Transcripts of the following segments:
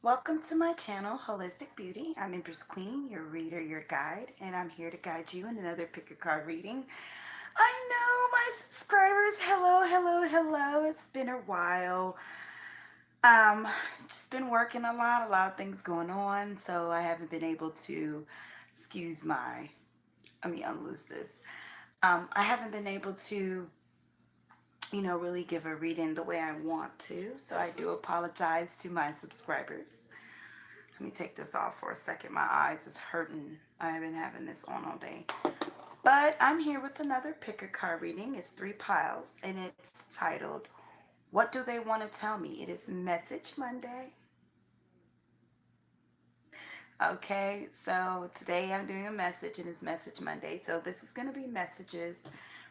Welcome to my channel, Holistic Beauty. I'm Empress Queen, your reader, your guide, and I'm here to guide you in another pick a card reading. I know my subscribers, hello, hello, hello. It's been a while. Um, just been working a lot of things going on, so I haven't been able to, excuse my, let me unloose this. I haven't been able to, really give a reading the way I want to, so I do apologize to my subscribers. Let me take this off for a second. My eyes is hurting. I've been having this on all day. But I'm here with another pick a card reading. It's 3 piles and it's titled, What Do They Want to Tell Me? It is Message Monday. Okay, so today I'm doing a message and it's Message Monday. So this is going to be messages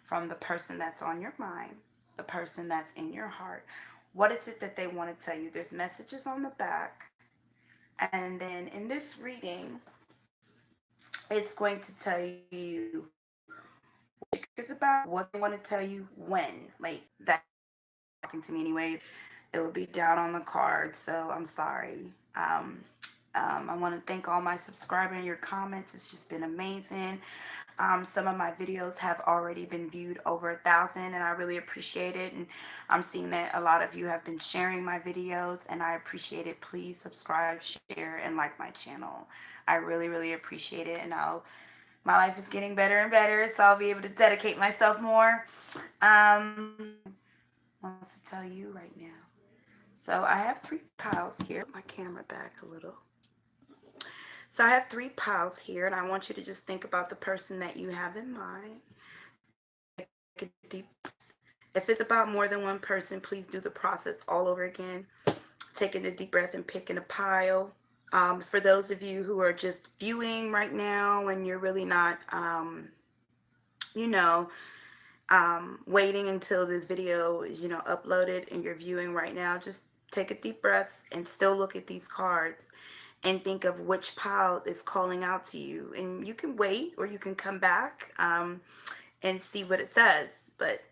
from the person that's on your mind, the person that's in your heart. What is it that they want to tell you? There's messages on the back. And then in this reading, it's going to tell you what it's about, what they want to tell you, when. Like, that's talking to me anyway. It will be down on the card, so I'm sorry. I want to thank all my subscribers and your comments. It's just been amazing. Some of my videos have already been viewed over 1,000, and I really appreciate it. And I'm seeing that a lot of you have been sharing my videos, and I appreciate it. Please subscribe, share, and like my channel. I really, really appreciate it, and my life is getting better and better, so I'll be able to dedicate myself more. Wants to tell you right now. So I have 3 piles here. Put my camera back a little. So I have 3 piles here, and I want you to just think about the person that you have in mind. Take a deep. If it's about more than one person, please do the process all over again. Taking a deep breath and picking a pile. For those of you who are just viewing right now and you're really not, you know, waiting until this video is, uploaded and you're viewing right now, just take a deep breath and still look at these cards and think of which pile is calling out to you. And you can wait or you can come back and see what it says. But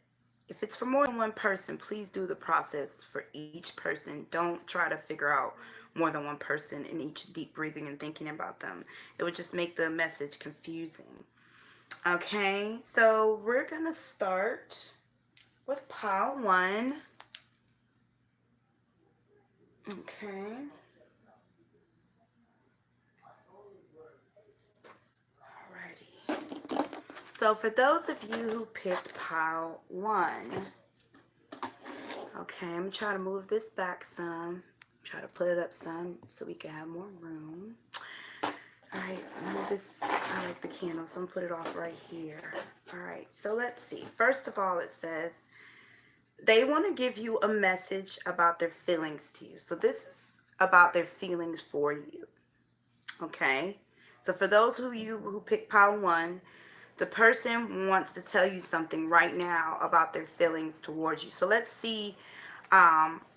if it's for more than one person, please do the process for each person. Don't try to figure out more than one person in each deep breathing and thinking about them. It would just make the message confusing. Okay, so we're going to start with pile 1. Okay. Alrighty. So for those of you who picked pile 1, okay, I'm going to try to move this back some. Try to put it up some so we can have more room. Alright, move this. I like the candle, so I'm going to put it off right here. Alright, so let's see. First of all, it says they want to give you a message about their feelings to you. So this is about their feelings for you. Okay? So for those who pick pile 1, the person wants to tell you something right now about their feelings towards you. So let's see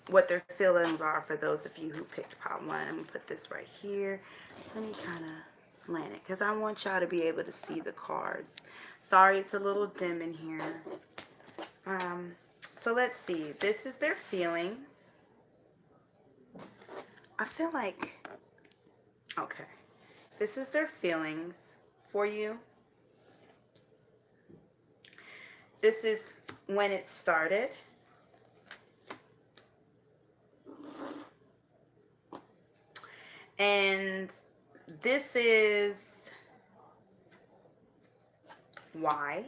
what their feelings are for those of you who picked pile 1. I'm going to put this right here. Let me kind of slant it because I want y'all to be able to see the cards. Sorry, it's a little dim in here. So let's see. This is their feelings. I feel like, okay. This is their feelings for you. This is when it started. And this is why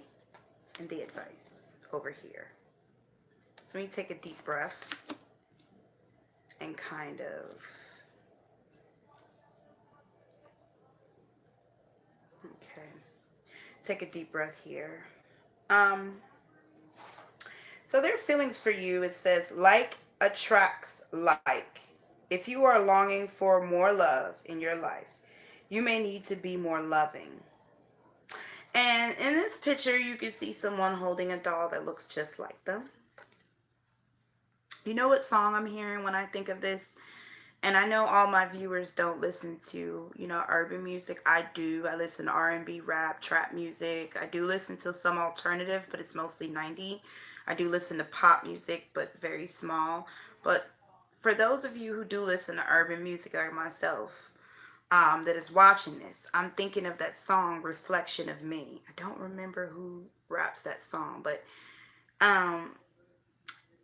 and the advice over here. So let me take a deep breath and kind of, okay, take a deep breath here. So their feelings for you, it says, like attracts like. If you are longing for more love in your life, you may need to be more loving. And in this picture, you can see someone holding a doll that looks just like them. You know what song I'm hearing when I think of this? And I know all my viewers don't listen to, urban music. I do. I listen to R&B, rap, trap music. I do listen to some alternative, but it's mostly 90. I do listen to pop music, but very small. But for those of you who do listen to urban music like myself, that is watching this, I'm thinking of that song, Reflection of Me. I don't remember who raps that song, but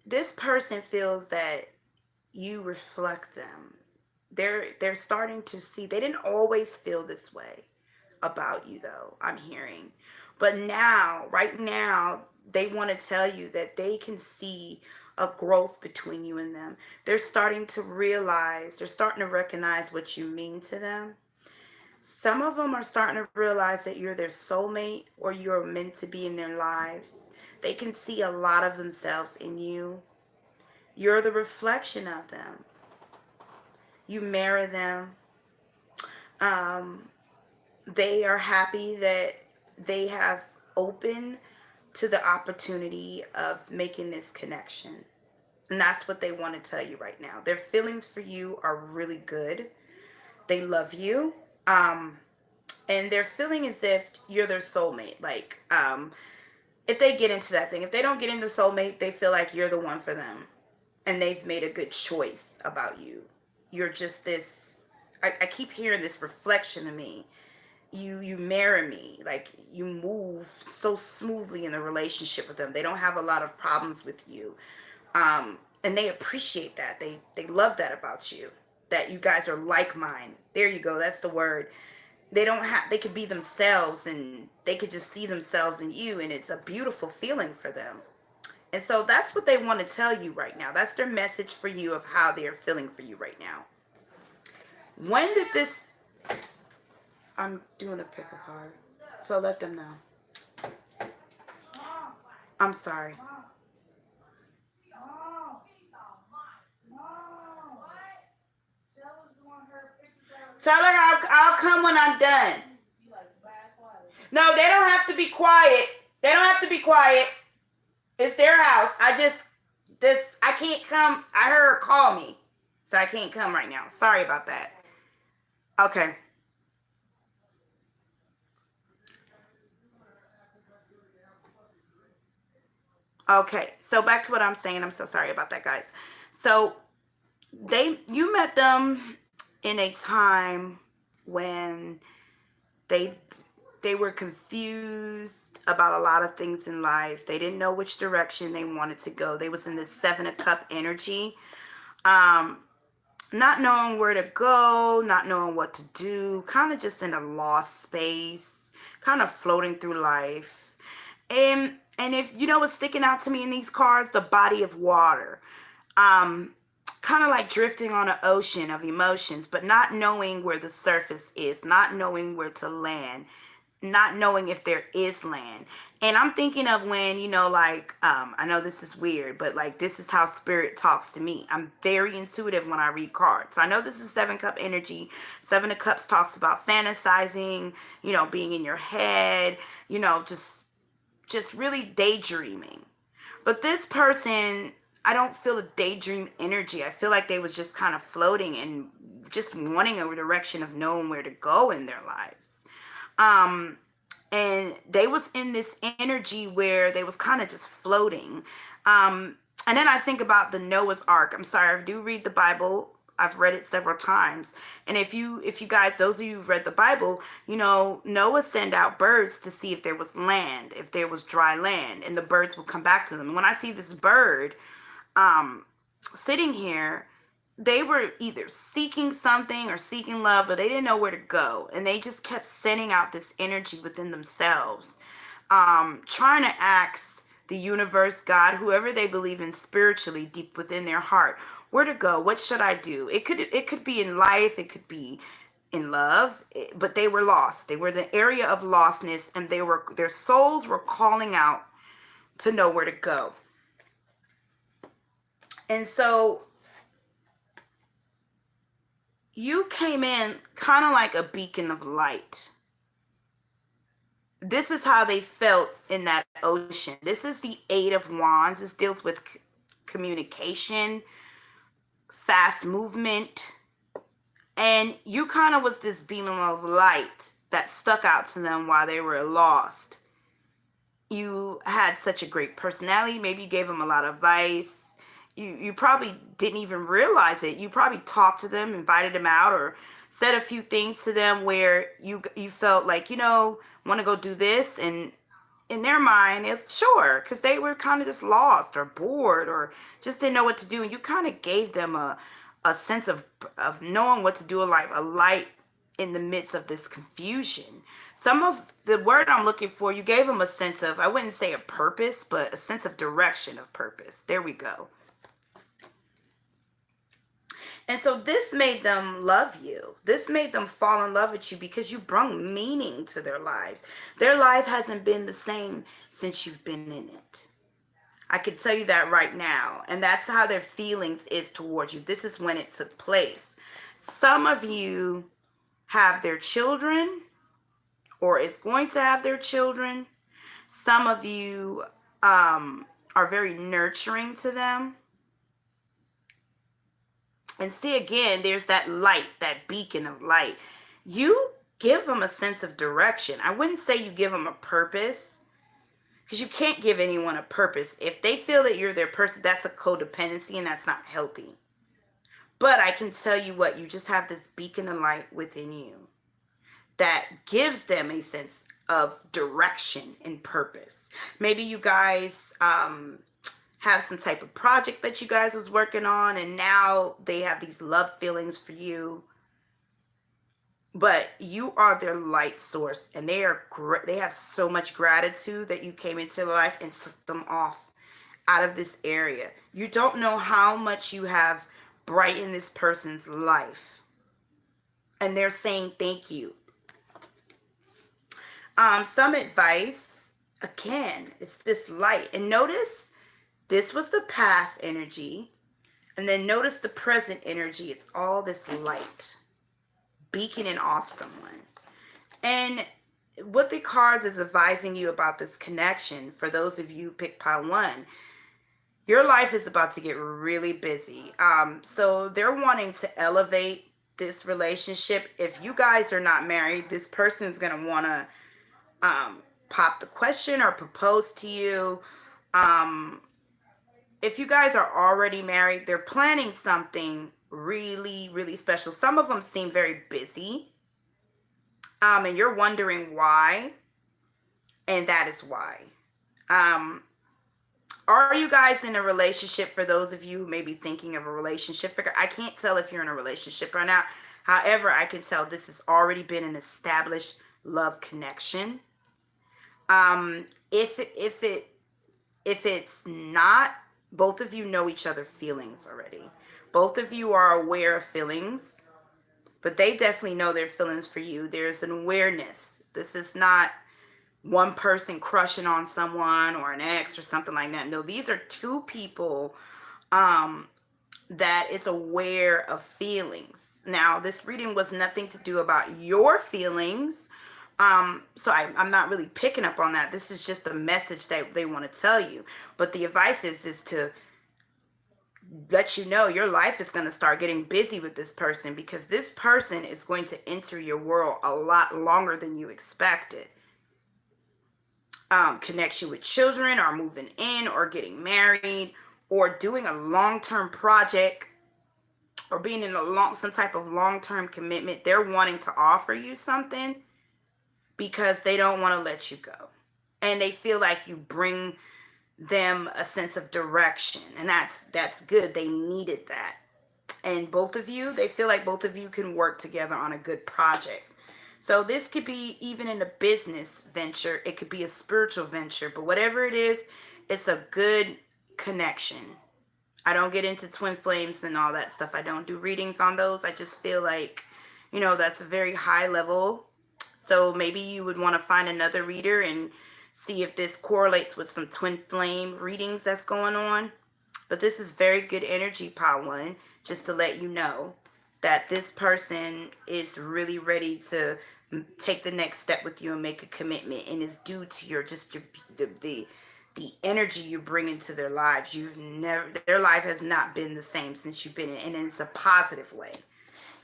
this person feels that you reflect them. They're starting to see, they didn't always feel this way about you though, I'm hearing. But now, right now, they want to tell you that they can see a growth between you and them. They're starting to realize, they're starting to recognize what you mean to them. Some of them are starting to realize that you're their soulmate or you're meant to be in their lives. They can see a lot of themselves in you. You're the reflection of them. You mirror them. They are happy that they have opened to the opportunity of making this connection. And that's what they want to tell you right now. Their feelings for you are really good. They love you. And they're feeling as if you're their soulmate. Like, if they get into that thing, if they don't get into soulmate, they feel like you're the one for them. And they've made a good choice about you. You're just this, I keep hearing this reflection of me. You mirror me. Like, you move so smoothly in the relationship with them. They don't have a lot of problems with you. And they appreciate that. They love that about you. That you guys are like mind. There you go. That's the word. They could be themselves, and they could just see themselves in you, and it's a beautiful feeling for them. And so that's what they want to tell you right now. That's their message for you of how they're feeling for you right now. When did this... I'm doing a pick a card, so let them know. I'm sorry. Tell her I'll come when I'm done. No, they don't have to be quiet. They don't have to be quiet. It's their house. I can't come. I heard her call me, so I can't come right now. Sorry about that. Okay. Okay, so back to what I'm saying. I'm so sorry about that, guys. So you met them in a time when they were confused about a lot of things in life. They didn't know which direction they wanted to go. They was in this 7 of Cup energy, not knowing where to go, not knowing what to do, kind of just in a lost space, kind of floating through life. And if you know what's sticking out to me in these cards, the body of water. Kind of like drifting on an ocean of emotions, but not knowing where the surface is, not knowing where to land, not knowing if there is land. And I'm thinking of when, like, I know this is weird, but like, this is how spirit talks to me. I'm very intuitive when I read cards. So I know this is 7 Cup energy. 7 of Cups talks about fantasizing, being in your head, just really daydreaming. But this person, I don't feel a daydream energy. I feel like they was just kind of floating and just wanting a direction of knowing where to go in their lives. And they was in this energy where they was kind of just floating. And then I think about the Noah's Ark. I'm sorry, I do read the Bible. I've read it several times. And if you guys, those of you who've read the Bible, Noah sent out birds to see if there was land, if there was dry land, and the birds would come back to them. And when I see this bird sitting here, they were either seeking something or seeking love, but they didn't know where to go. And they just kept sending out this energy within themselves, trying to ask the universe, God, whoever they believe in spiritually deep within their heart, where to go, what should I do? It could be in life, it could be in love, but they were lost. They were in the area of lostness, and their souls were calling out to know where to go. And so you came in kind of like a beacon of light. This is how they felt in that ocean. This is the 8 of Wands. This deals with communication, fast movement. And you kind of was this beam of light that stuck out to them while they were lost. You had such a great personality. Maybe you gave them a lot of advice. you probably didn't even realize it. You probably talked to them, invited them out, or said a few things to them where you felt like, want to go do this, and in their mind it's sure, because they were kind of just lost or bored or just didn't know what to do, and you kind of gave them a sense of knowing what to do in life, a light in the midst of this confusion. Some of the word I'm looking for, you gave them a sense of, I wouldn't say a purpose, but a sense of direction of purpose. There we go. And so this made them love you. This made them fall in love with you because you brought meaning to their lives. Their life hasn't been the same since you've been in it. I can tell you that right now. And that's how their feelings is towards you. This is when it took place. Some of you have their children, or is going to have their children. Some of you are very nurturing to them. And see, again, there's that light, that beacon of light. You give them a sense of direction. I wouldn't say you give them a purpose, because you can't give anyone a purpose. If they feel that you're their person, that's a codependency, and that's not healthy. But I can tell you what, you just have this beacon of light within you that gives them a sense of direction and purpose. Maybe you guys have some type of project that you guys was working on, and now they have these love feelings for you, but you are their light source, and they have so much gratitude that you came into their life and took them off out of this area. You don't know how much you have brightened this person's life, and they're saying thank you. Some advice, again, it's this light, and notice this was the past energy, and then notice the present energy. It's all this light beaconing off someone. And what the cards is advising you about this connection, for those of you who pick pile 1, your life is about to get really busy. So they're wanting to elevate this relationship. If you guys are not married, this person is going to want to pop the question or propose to you. If you guys are already married, they're planning something really, really special. Some of them seem very busy. And you're wondering why. And that is why. Are you guys in a relationship? For those of you who may be thinking of a relationship, I can't tell if you're in a relationship or not. However, I can tell this has already been an established love connection. If it's not, both of you know each other's feelings already. Both of you are aware of feelings, but they definitely know their feelings for you. There's an awareness. This is not one person crushing on someone or an ex or something like that. No, these are two people that is aware of feelings. Now, this reading was nothing to do about your feelings. So I'm not really picking up on that. This is just a message that they want to tell you. But the advice is to let you know your life is going to start getting busy with this person, because this person is going to enter your world a lot longer than you expected. Connection with children, or moving in, or getting married, or doing a long-term project, or being in some type of long-term commitment. They're wanting to offer you something because they don't want to let you go. And they feel like you bring them a sense of direction. And that's good. They needed that. And both of you, they feel like both of you can work together on a good project. So this could be even in a business venture. It could be a spiritual venture. But whatever it is, it's a good connection. I don't get into twin flames and all that stuff. I don't do readings on those. I just feel like, that's a very high level. So maybe you would want to find another reader and see if this correlates with some twin flame readings that's going on. But this is very good energy, pile 1, just to let you know that this person is really ready to take the next step with you and make a commitment, and is due to the energy you bring into their lives. Their life has not been the same since you've been in, and it's a positive way.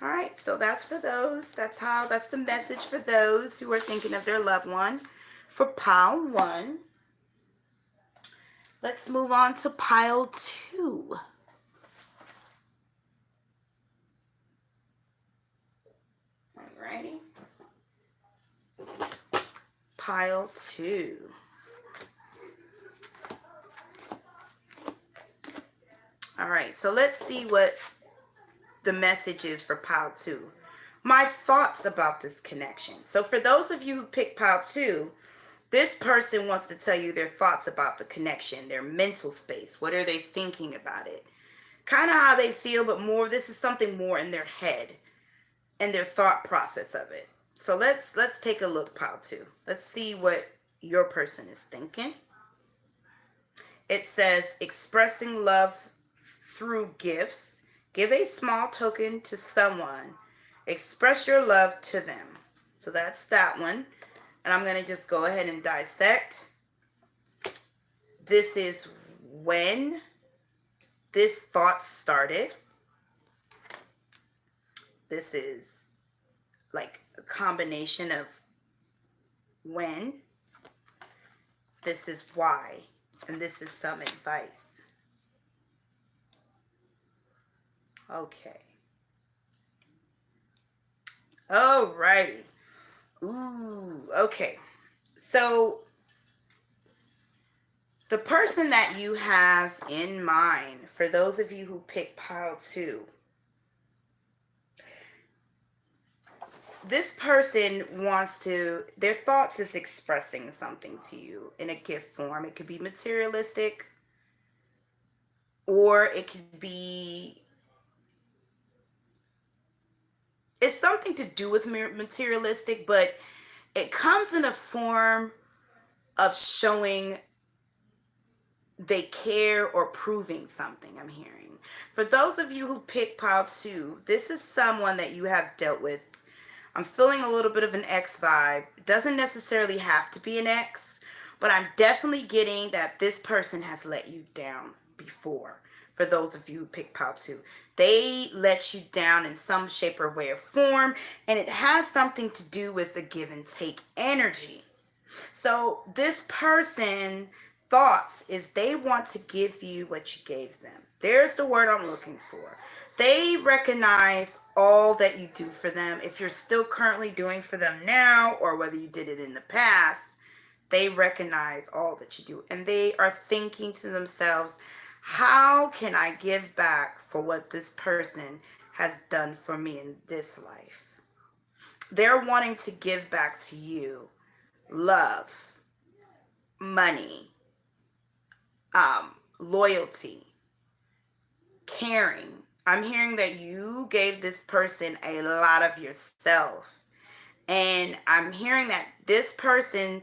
All right, so that's for those. That's the message for those who are thinking of their loved one. For pile 1, let's move on to pile 2. Alrighty. Pile 2. Alright, so let's see what the message is for pile 2. My thoughts about this connection. So for those of you who pick pile 2, this person wants to tell you their thoughts about the connection, their mental space. What are they thinking about it? Kind of how they feel, but more, this is something more in their head and their thought process of it. So let's take a look, pile 2. Let's see what your person is thinking. It says, expressing love through gifts. Give a small token to someone. Express your love to them. So that's that one. And I'm going to just go ahead and dissect. This is when this thought started. This is like a combination of when. This is why. And this is some advice. Okay. Alrighty. Ooh, okay. So the person that you have in mind, for those of you who pick pile 2, this person wants to, their thoughts is expressing something to you in a gift form. It could be materialistic, or it could be, it's something to do with materialistic, but it comes in a form of showing they care or proving something, I'm hearing. For those of you who pick pile 2, this is someone that you have dealt with. I'm feeling a little bit of an ex vibe. It doesn't necessarily have to be an ex, but I'm definitely getting that this person has let you down before. For those of you who pick pile 2, they let you down in some shape or way or form, and it has something to do with the give and take energy. So this person thoughts is they want to give you what you gave them. There's the word I'm looking for. They recognize all that you do for them. If you're still currently doing for them now, or whether you did it in the past, they recognize all that you do. And they are thinking to themselves, how can I give back for what this person has done for me in this life? They're wanting to give back to you love, money, loyalty, caring. I'm hearing that you gave this person a lot of yourself. And I'm hearing that this person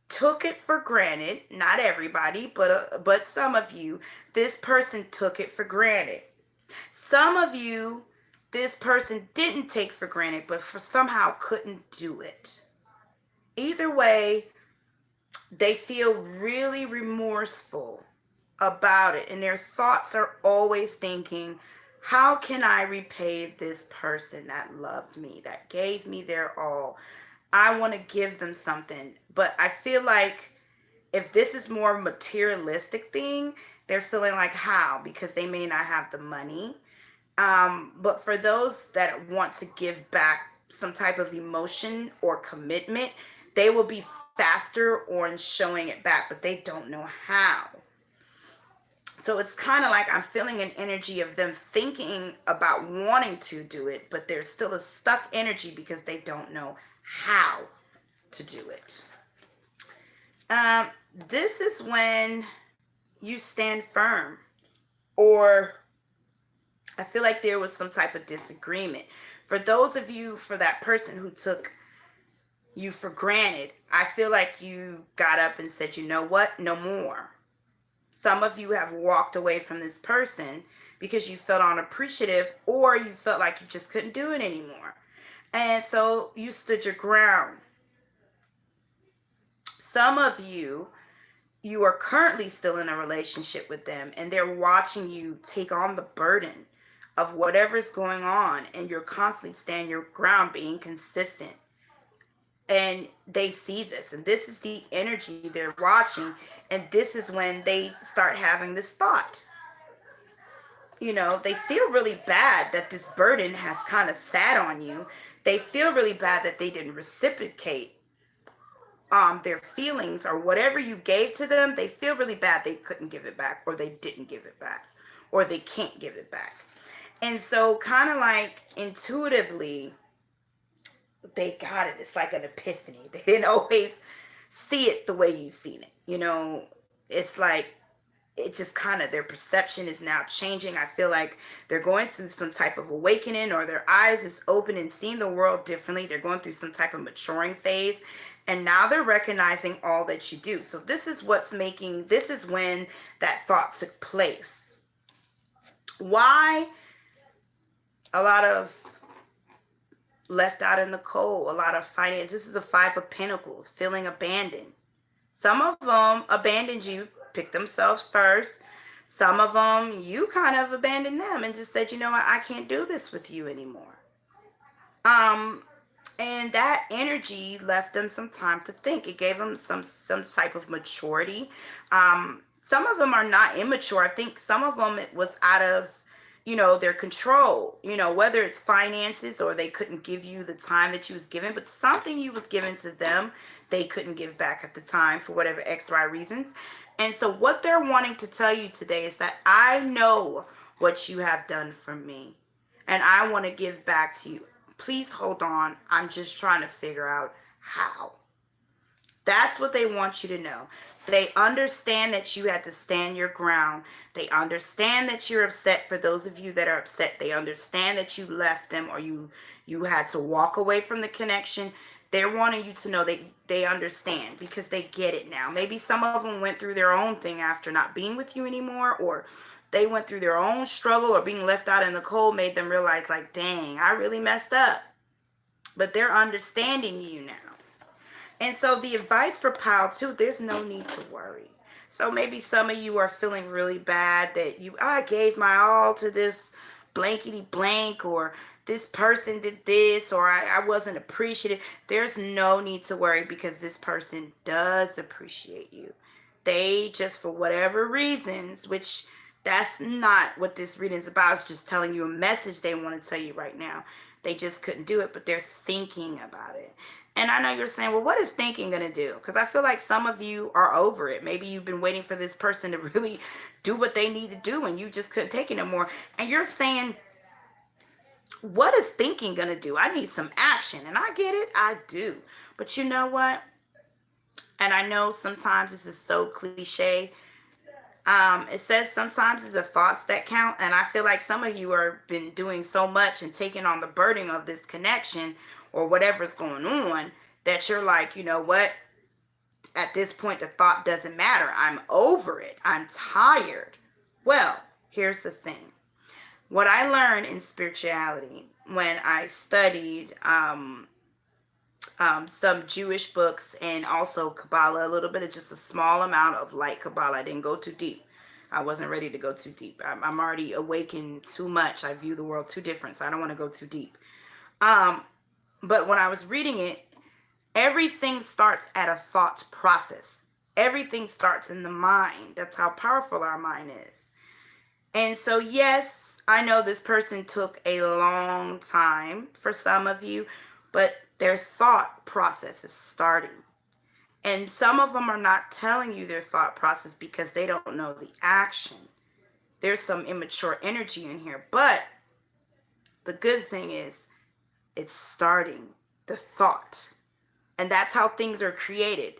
took it for granted. Not everybody, but some of you, this person took it for granted. Some of you, this person didn't take for granted, but for somehow couldn't do it. Either way, they feel really remorseful about it, and their thoughts are always thinking, how can I repay this person that loved me, that gave me their all? I want to give them something, but I feel like if this is more materialistic thing, they're feeling like how, because they may not have the money. But for those that want to give back some type of emotion or commitment, they will be faster on showing it back, but they don't know how. So it's kind of like I'm feeling an energy of them thinking about wanting to do it, but there's still a stuck energy because they don't know how to do it. This is when you stand firm, or I feel like there was some type of disagreement. For those of you, for that person who took you for granted, I feel like you got up and said, you know what, no more. Some of you have walked away from this person because you felt unappreciative, or you felt like you just couldn't do it anymore. And so you stood your ground. Some of you, you are currently still in a relationship with them, and they're watching you take on the burden of whatever's going on, and you're constantly standing your ground, being consistent. And they see this, and this is the energy they're watching, and this is when they start having this thought. You know, they feel really bad that this burden has kind of sat on you. They feel really bad that they didn't reciprocate their feelings or whatever you gave to them. They feel really bad they couldn't give it back, or they didn't give it back, or they can't give it back. And so kind of like intuitively they got it. It's like an epiphany. They didn't always see it the way you seen it. You know, it's like it just kind of, their perception is now changing. I feel like they're going through some type of awakening, or their eyes is open and seeing the world differently. They're going through some type of maturing phase, and now they're recognizing all that you do. So this is this is when that thought took place. Why a lot of left out in the cold, a lot of finance. This is the Five of Pentacles, feeling abandoned. Some of them abandoned you, picked themselves first. Some of them, you kind of abandoned them and just said, you know what, I can't do this with you anymore. And that energy left them some time to think. It gave them some type of maturity. Some of them are not immature. I think some of them, it was out of, you know, their control, you know, whether it's finances or they couldn't give you the time that you was given, but something you was given to them, they couldn't give back at the time for whatever XY reasons. And so what they're wanting to tell you today is that I know what you have done for me, and I want to give back to you. Please hold on. I'm just trying to figure out how. That's what they want you to know. They understand that you had to stand your ground. They understand that you're upset. For those of you that are upset, they understand that you left them, or you had to walk away from the connection. They're wanting you to know that they understand, because they get it now. Maybe some of them went through their own thing after not being with you anymore, or they went through their own struggle, or being left out in the cold made them realize, like, dang, I really messed up. But they're understanding you now. And so the advice for pile 2, there's no need to worry. So maybe some of you are feeling really bad that I gave my all to this blankety blank, or this person did this, or I wasn't appreciative. There's no need to worry, because this person does appreciate you. They just, for whatever reasons, which that's not what this reading is about. It's just telling you a message they want to tell you right now. They just couldn't do it, but they're thinking about it. And I know you're saying, well, what is thinking going to do? Because I feel like some of you are over it. Maybe you've been waiting for this person to really do what they need to do, and you just couldn't take it anymore. And you're saying, what is thinking going to do? I need some action. And I get it. I do. But you know what? And I know sometimes this is so cliche. It says sometimes it's the thoughts that count. And I feel like some of you are been doing so much and taking on the burden of this connection, or whatever's going on, that you're like, you know what? At this point, the thought doesn't matter. I'm over it. I'm tired. Well, here's the thing. What I learned in spirituality when I studied some Jewish books, and also Kabbalah, a little bit of just a small amount of light Kabbalah. I didn't go too deep. I wasn't ready to go too deep. I'm already awakened too much. I view the world too different, so I don't want to go too deep. But when I was reading it, everything starts at a thought process. Everything starts in the mind. That's how powerful our mind is. And so, yes, I know this person took a long time for some of you, but their thought process is starting. And some of them are not telling you their thought process because they don't know the action. There's some immature energy in here. But the good thing is, it's starting the thought. And that's how things are created.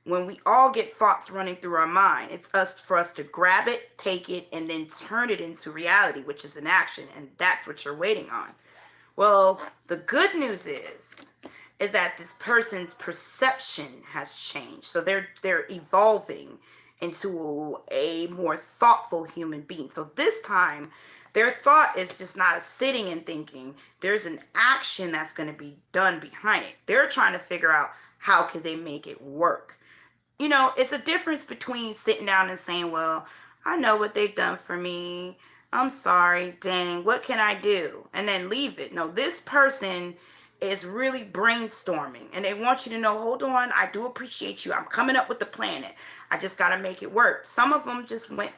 When we all get thoughts running through our mind, it's for us to grab it, take it, and then turn it into reality, which is an action. And that's what you're waiting on. Well, the good news is that this person's perception has changed. So they're evolving into a more thoughtful human being. So this time, their thought is just not a sitting and thinking. There's an action that's going to be done behind it. They're trying to figure out how can they make it work. You know, it's a difference between sitting down and saying, well, I know what they've done for me. I'm sorry. Dang, what can I do? And then leave it. No, this person is really brainstorming, and they want you to know, hold on, I do appreciate you. I'm coming up with the plan. I just got to make it work. Some of them just went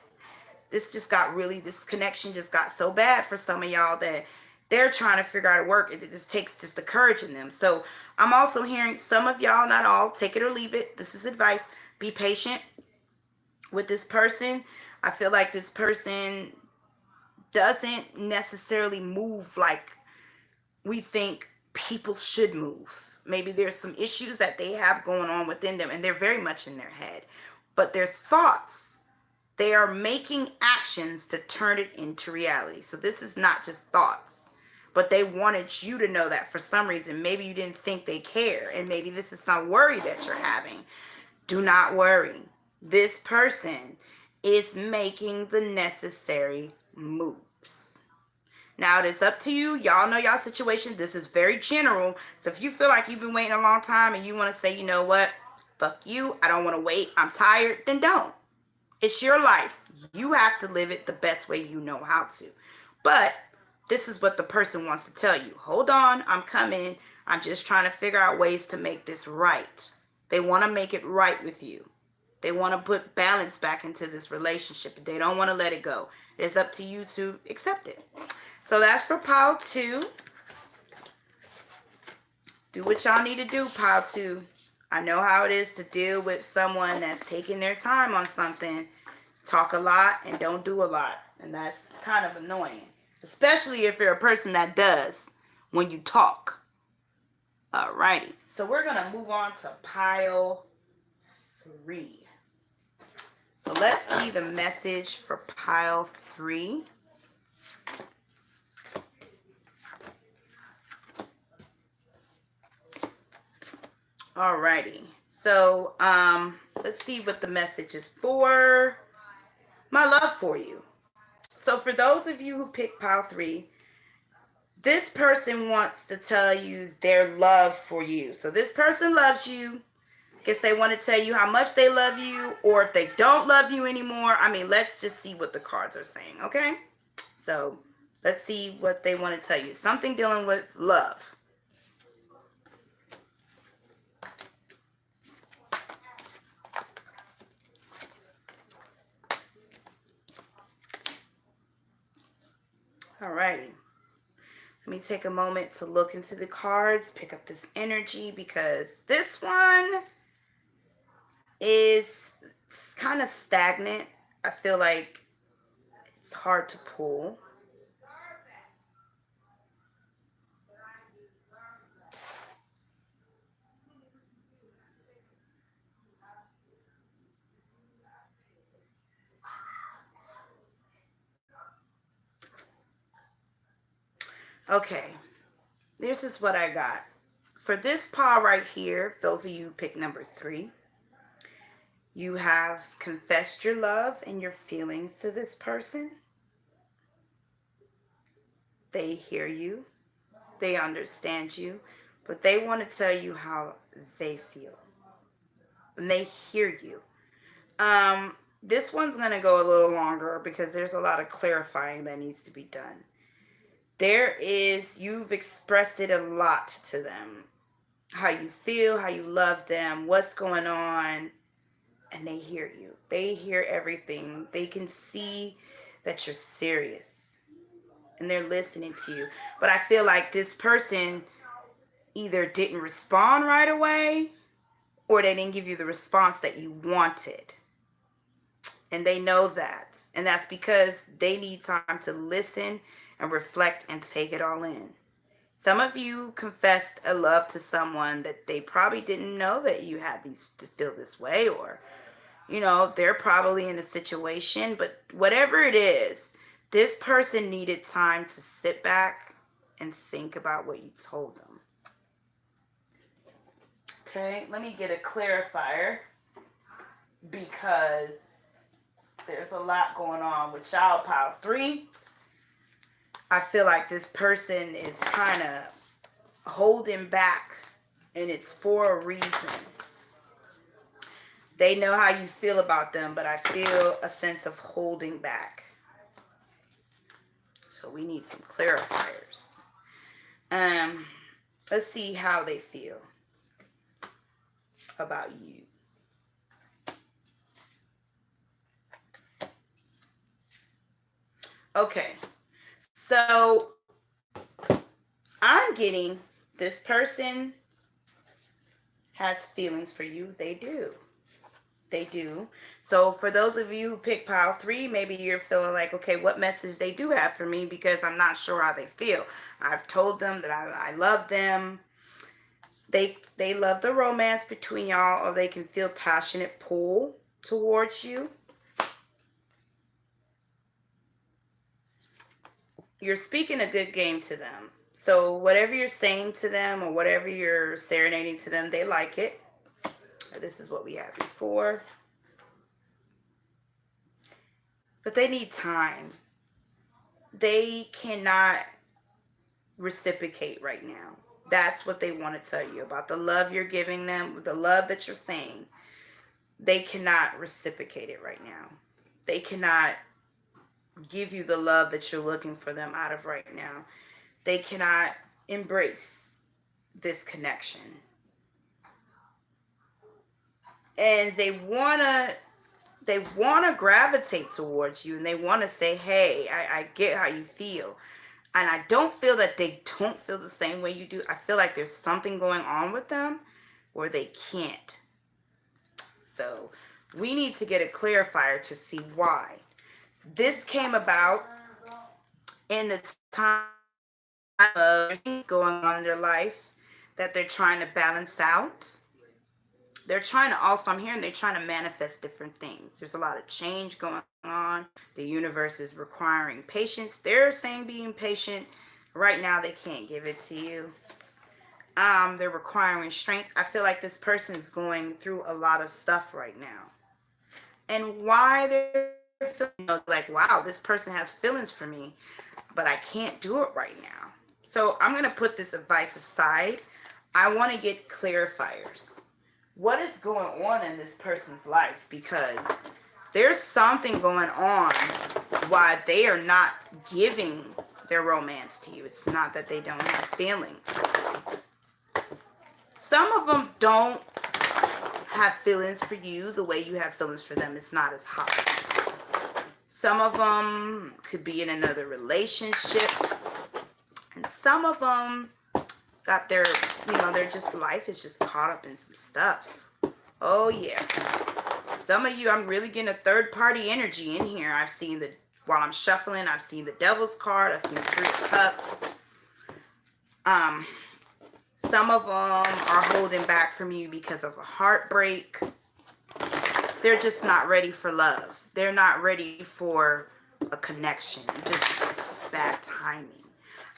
this connection just got so bad for some of y'all that they're trying to figure out a work. It just takes just the courage in them. So I'm also hearing some of y'all, not all, take it or leave it. This is advice. Be patient with this person. I feel like this person doesn't necessarily move like we think people should move. Maybe there's some issues that they have going on within them, and they're very much in their head. But their thoughts, they are making actions to turn it into reality. So this is not just thoughts, but they wanted you to know that for some reason. Maybe you didn't think they care, and maybe this is some worry that you're having. Do not worry. This person is making the necessary moves. Now, it is up to you. Y'all know y'all situation. This is very general. So if you feel like you've been waiting a long time and you want to say, you know what, fuck you, I don't want to wait, I'm tired, then don't. It's your life. You have to live it the best way you know how to. But this is what the person wants to tell you. Hold on, I'm coming. I'm just trying to figure out ways to make this right. They want to make it right with you. They want to put balance back into this relationship. They don't want to let it go. It's up to you to accept it. So that's for pile 2. Do what y'all need to do, pile 2. I know how it is to deal with someone that's taking their time on something. Talk a lot and don't do a lot. And that's kind of annoying. Especially if you're a person that does when you talk. Alrighty. So we're going to move on to pile 3. So let's see the message for pile 3. Alrighty. So let's see what the message is for. My love for you. So for those of you who picked pile 3, this person wants to tell you their love for you. So this person loves you. I guess they want to tell you how much they love you, or if they don't love you anymore. I mean, let's just see what the cards are saying, okay? So let's see what they want to tell you. Something dealing with love. Alrighty. Let me take a moment to look into the cards, pick up this energy, because this one is kind of stagnant. I feel like it's hard to pull. Okay, this is what I got. For this pile right here, those of you who pick number 3, you have confessed your love and your feelings to this person. They hear you. They understand you. But they want to tell you how they feel. And they hear you. This one's going to go a little longer because there's a lot of clarifying that needs to be done. You've expressed it a lot to them. How you feel, how you love them, what's going on. And they hear you. They hear everything. They can see that you're serious. And they're listening to you. But I feel like this person either didn't respond right away, or they didn't give you the response that you wanted. And they know that. And that's because they need time to listen and reflect and take it all in. Some of you confessed a love to someone that they probably didn't know that you had to feel this way, or, they're probably in a situation, but whatever it is, this person needed time to sit back and think about what you told them. Okay, let me get a clarifier, because there's a lot going on with child pile 3. I feel like this person is kind of holding back, and it's for a reason. They know how you feel about them, but I feel a sense of holding back. So we need some clarifiers. Let's see how they feel about you. Okay. So I'm getting this person has feelings for you. They do. They do. So for those of you who pick pile 3, maybe you're feeling like, okay, what message they do have for me, because I'm not sure how they feel. I've told them that I love them. They love the romance between y'all, or they can feel passionate pull towards you. You're speaking a good game to them. So whatever you're saying to them or whatever you're serenading to them, they like it. This is what we had before. But they need time. They cannot reciprocate right now. That's what they want to tell you about the love you're giving them, the love that you're saying. They cannot reciprocate it right now. They cannot give you the love that you're looking for them out of right now. They cannot embrace this connection. And they want to gravitate towards you, and they want to say, hey, I get how you feel. And I don't feel that they don't feel the same way you do. I feel like there's something going on with them where they can't. So we need to get a clarifier to see why. This came about in the time of things going on in their life that they're trying to balance out. They're trying to also, I'm hearing they're trying to manifest different things. There's a lot of change going on. The universe is requiring patience. They're saying being patient. Right now, they can't give it to you. They're requiring strength. I feel like this person is going through a lot of stuff right now. And why they're feeling like, wow, this person has feelings for me, but I can't do it right now. So I'm going to put this advice aside. I want to get clarifiers. What is going on in this person's life? Because there's something going on why they are not giving their romance to you. It's not that they don't have feelings. Some of them don't have feelings for you the way you have feelings for them. It's not as hot. Some of them could be in another relationship. And some of them got their, they're just, life is just caught up in some stuff. Oh, yeah. Some of you, I'm really getting a third-party energy in here. I've seen while I'm shuffling, I've seen the Devil's card. I've seen the 3 of Cups. Some of them are holding back from you because of a heartbreak. They're just not ready for love. They're not ready for a connection. It's just bad timing.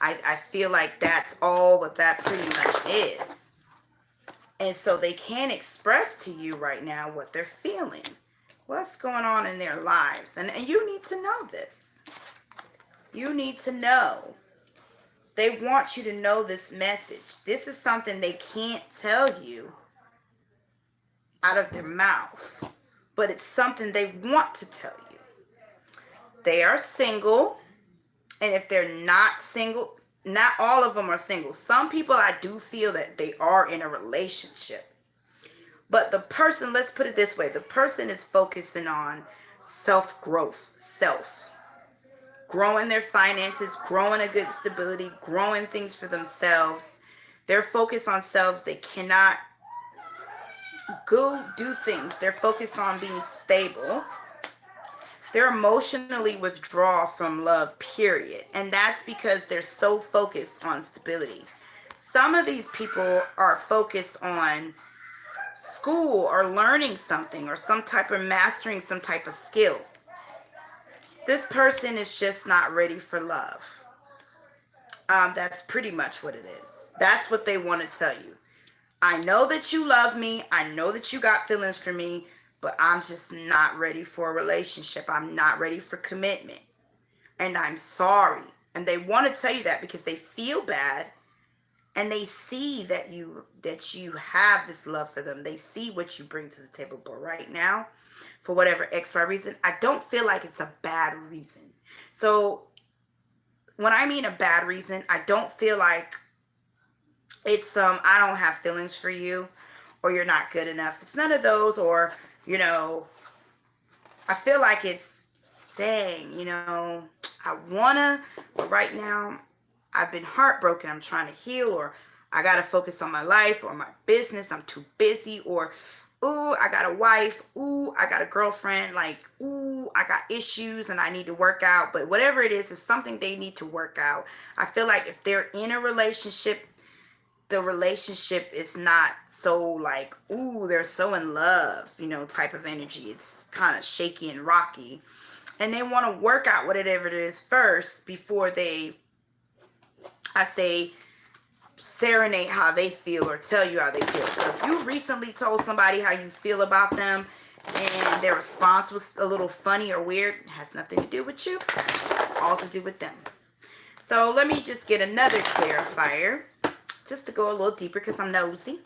I feel like that's all what that pretty much is. And so they can't express to you right now what they're feeling. What's going on in their lives. And you need to know this. You need to know. They want you to know this message. This is something they can't tell you out of their mouth. But it's something they want to tell you. They are single. And if they're not single, not all of them are single. Some people, I do feel that they are in a relationship. But the person, let's put it this way, the person is focusing on self-growth, growing their finances, growing a good stability, growing things for themselves. They're focused on selves. They cannot go do things. They're focused on being stable. They're emotionally withdrawn from love, period. And that's because they're so focused on stability. Some of these people are focused on school or learning something or some type of mastering some type of skill. This person is just not ready for love. That's pretty much what it is. That's what they want to tell you. I know that you love me. I know that you got feelings for me. But I'm just not ready for a relationship. I'm not ready for commitment. And I'm sorry. And they want to tell you that because they feel bad. And they see that you have this love for them. They see what you bring to the table. But right now, for whatever XY reason, I don't feel like it's a bad reason. So when I mean a bad reason, I don't feel like it's I don't have feelings for you, or you're not good enough. It's none of those, or I feel like it's, dang, I wanna, but right now I've been heartbroken. I'm trying to heal, or I gotta focus on my life or my business. I'm too busy, or ooh, I got a wife. Ooh, I got a girlfriend. Like, ooh, I got issues and I need to work out. But whatever it is something they need to work out. I feel like if they're in a relationship, the relationship is not so like, ooh, they're so in love, you know, type of energy. It's kind of shaky and rocky. And they want to work out whatever it is first before they, I say, serenade how they feel or tell you how they feel. So if you recently told somebody how you feel about them and their response was a little funny or weird, it has nothing to do with you, all to do with them. So let me just get another clarifier just to go a little deeper because I'm nosy.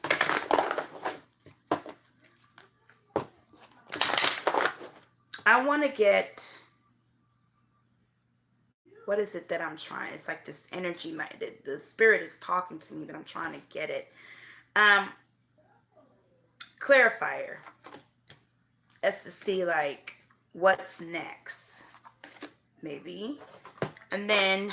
I want to get, what is it that I'm trying? It's like this energy, the spirit is talking to me, but I'm trying to get it. Clarifier. As to see like what's next, maybe. And then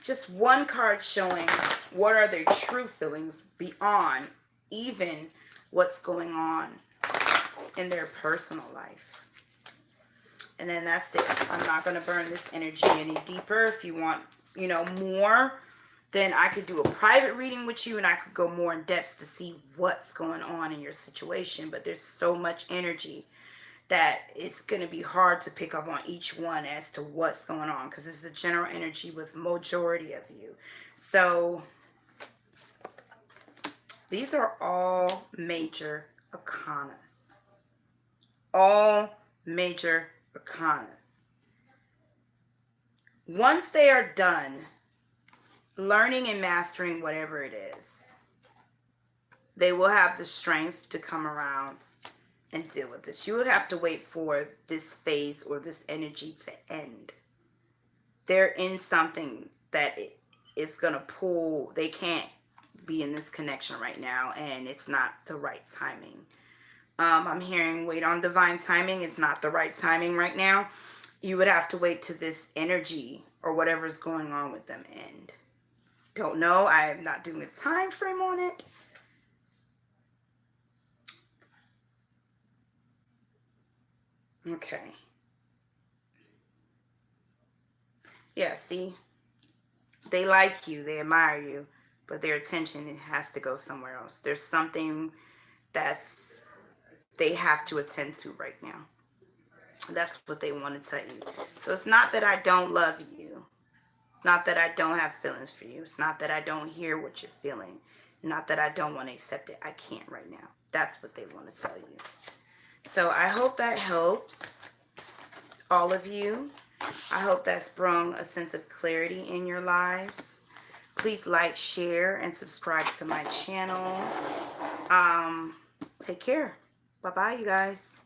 just one card showing what are their true feelings beyond even what's going on in their personal life. And then that's it. I'm not going to burn this energy any deeper. If you want, you know, more, then I could do a private reading with you and I could go more in depth to see what's going on in your situation. But there's so much energy that it's going to be hard to pick up on each one as to what's going on, because it's the general energy with majority of you. So these are all major arcanas. All major arcanas. Once they are done learning and mastering whatever it is, they will have the strength to come around and deal with it. You would have to wait for this phase or this energy to end. They're in something that is going to pull. They can't be in this connection right now, and it's not the right timing. I'm hearing wait on divine timing. It's not the right timing right now. You would have to wait to this energy or whatever's going on with them end. Don't know. I am not doing a time frame on it. Okay. Yeah, see? They like you. They admire you. But their attention, it has to go somewhere else. There's something that's they have to attend to right now. That's what they want to tell you. So it's not that I don't love you. It's not that I don't have feelings for you. It's not that I don't hear what you're feeling. Not that I don't want to accept it. I can't right now. That's what they want to tell you. So I hope that helps all of you. I hope that's brought a sense of clarity in your lives. Please like, share, and subscribe to my channel. Take care. Bye-bye, you guys.